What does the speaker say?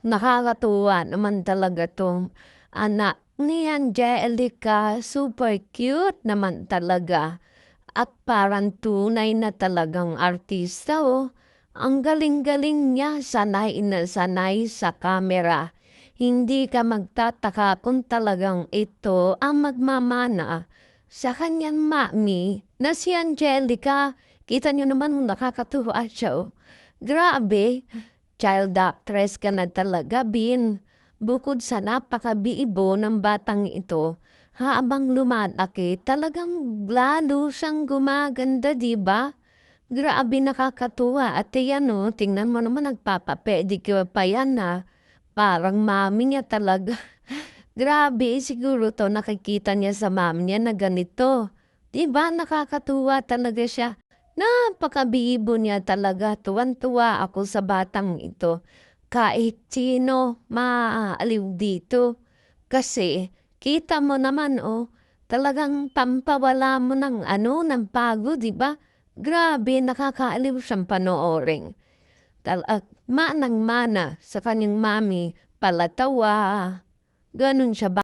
Nakakatuwa naman talaga 'tong anak ni Angelica, super cute naman talaga at parang tunay na talagang artista, oh. Ang galing-galing niya, sanay na sanay sa camera. Hindi ka magtataka kung talagang ito ang magmamana sa kanyang mami na si Angelica. Kita niyo naman nakakatuwa siya, oh. Grabe. Child actress ka na talaga, Bin. Bukod sa napakabibo ng batang ito, habang lumalaki, talagang lalo siyang gumaganda, di ba? Grabe nakakatuwa. At yan o, tingnan mo naman nagpapapedicure pa yan na parang mami niya talaga. Grabe, siguro to nakikita niya sa mami niya na ganito. Di ba nakakatuwa talaga siya? Napakabibo niya talaga, tuwan-tuwa ako sa batang ito. Kahit sino maaaliw dito. Kasi kita mo naman oh, talagang pampawala mo ng ano, ng pagod, 'di ba? Grabe, nakakaaliw siyang panoorin. Manang-mana sa kanyang mami, palatawa, gano'n siya ba